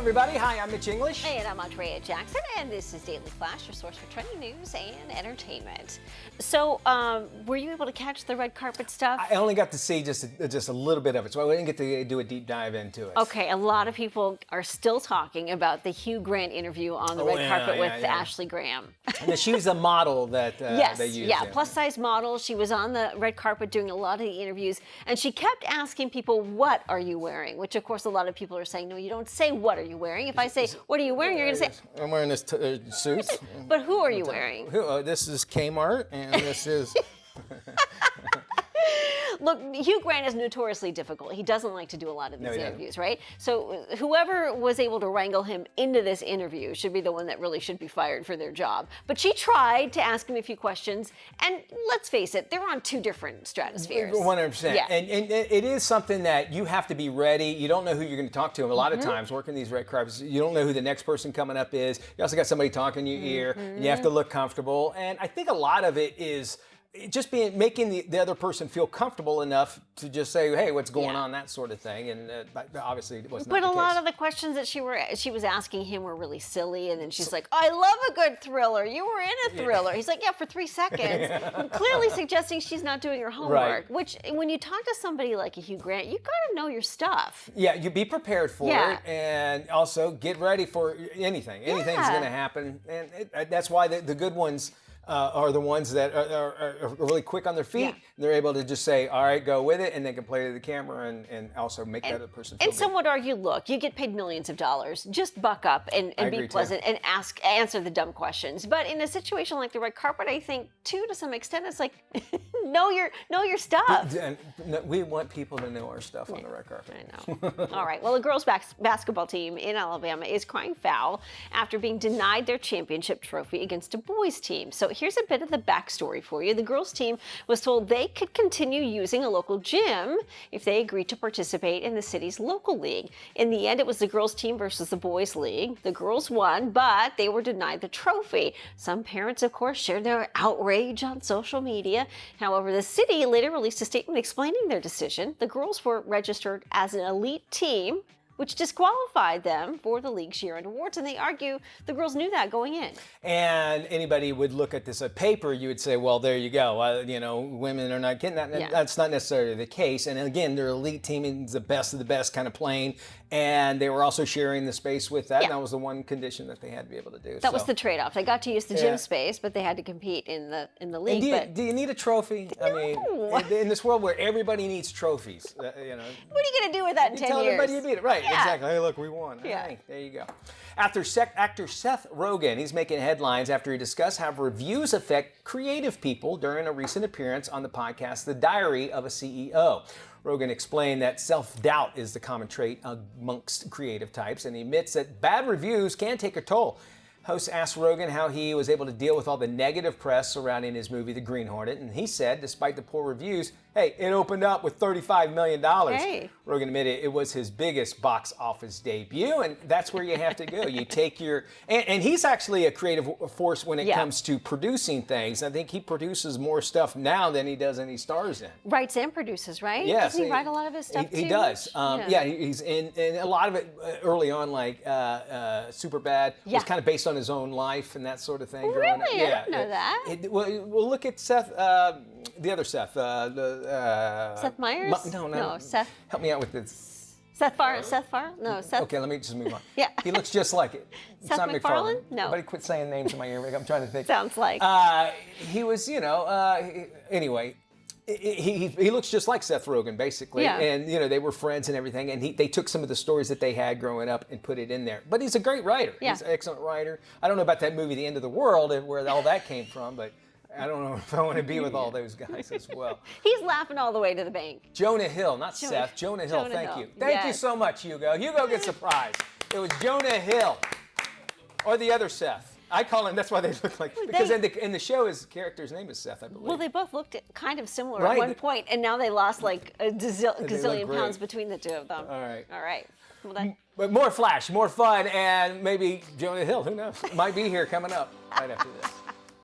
everybody. Hi, I'm Mitch English. Hey, and I'm Andrea Jackson, and this is Daily Flash, your source for trending news and entertainment. So, were you able to catch the red carpet stuff? I only got to see just a little bit of it, so I didn't get to do a deep dive into it. Okay, a lot of people are still talking about the Hugh Grant interview on the red carpet with Ashley Graham. And she was a model that yes, they used. Yeah, plus-size model. She was on the red carpet doing a lot of the interviews, and she kept asking people, "What are you wearing?" Which, of course, a lot of people are saying, "No, you don't say what are you wearing." If I say, "What are you wearing?" you're going to say, "I'm wearing this suit." But who are you wearing? This is Kmart, and this is. Look, Hugh Grant is notoriously difficult. He doesn't like to do a lot of these interviews, right? So whoever was able to wrangle him into this interview should be the one that really should be fired for their job. But she tried to ask him a few questions, and let's face it, they're on two different stratospheres. 100%. Yeah. And it is something that you have to be ready. You don't know who you're going to talk to. A lot of times, working these red carpets, you don't know who the next person coming up is. You also got somebody talking in your ear, and you have to look comfortable. And I think a lot of it is just making the other person feel comfortable enough to just say, "Hey, what's going on?" That sort of thing. And obviously, it wasn't. But a lot of the questions that she was asking him were really silly. And then she's like, "I love a good thriller. You were in a thriller." He's like, "Yeah, for 3 seconds." Clearly suggesting she's not doing her homework. Right. Which, when you talk to somebody like a Hugh Grant, you gotta know your stuff. Yeah, you be prepared for it, and also get ready for anything. Anything's going to happen, and that's why the good ones are the ones that are really quick on their feet. And they're able to just say, "All right, go with it," and they can play to the camera and also make that other person feel good. And some would argue, look, you get paid millions of dollars. Just buck up and be pleasant and answer the dumb questions. But in a situation like the red carpet, I think, too, to some extent, it's like, know your stuff. We want people to know our stuff on the red carpet. I know. All right. Well, the girls' basketball team in Alabama is crying foul after being denied their championship trophy against a boys' team. So here's a bit of the backstory for you. The girls' team was told they could continue using a local gym if they agreed to participate in the city's local league. In the end, it was the girls' team versus the boys' league. The girls won, but they were denied the trophy. Some parents, of course, shared their outrage on social media. However, the city later released a statement explaining their decision. The girls were registered as an elite team, which disqualified them for the league's year-end awards, and they argue the girls knew that going in. And anybody would look at this on paper, you would say, well, there you go. Women are not getting that. That's not necessarily the case. And again, their elite team is the best of the best kind of playing, and they were also sharing the space with that. And that was the one condition that they had to be able to do. That was the trade-off. They got to use the gym space, but they had to compete in the league. Do you need a trophy? No. I mean, in this world where everybody needs trophies, What are you going to do with that in 10 years? Tell everybody you beat it. Right, exactly. Hey, look, we won. Yeah. Hey, there you go. Actor Seth Rogen, he's making headlines after he discussed how reviews affect creative people during a recent appearance on the podcast The Diary of a CEO. Rogen explained that self-doubt is the common trait amongst creative types, and he admits that bad reviews can take a toll. Host asked Rogen how he was able to deal with all the negative press surrounding his movie The Green Hornet, and he said, despite the poor reviews, hey, it opened up with $35 million. Hey. Rogen admitted it was his biggest box office debut, and that's where you have to go. You take your... And he's actually a creative force when it comes to producing things. I think he produces more stuff now than he does any stars in. Writes and produces, right? Yes. Doesn't he write a lot of his stuff, too? He does. He's in a lot of it early on, like Superbad, was kind of based on his own life and that sort of thing. Really? I didn't know that. Well, look at Seth, the other Seth. Seth Meyers? No. Seth. Help me out with this. Seth Farr? No, Seth. Okay, let me just move on. Yeah. He looks just like it. It's Seth not MacFarlane? No. Everybody quit saying names in my ear. I'm trying to think. Sounds like. He was, anyway. He looks just like Seth Rogen, basically. Yeah. And, they were friends and everything. And they took some of the stories that they had growing up and put it in there. But he's a great writer. Yeah. He's an excellent writer. I don't know about that movie, The End of the World, and where all that came from, but I don't know if I want to be with all those guys as well. He's laughing all the way to the bank. Jonah Hill, not Seth. Jonah Hill, thank you. Thank you so much, Hugo. Hugo gets a prize. It was Jonah Hill. Or the other Seth. I call him, that's why they look like, because in the show, his character's name is Seth, I believe. Well, they both looked kind of similar at one point, and now they lost like a gazillion pounds between the two of them. All right. Well, but more Flash, more fun, and maybe Jonah Hill, who knows, might be here coming up right after this.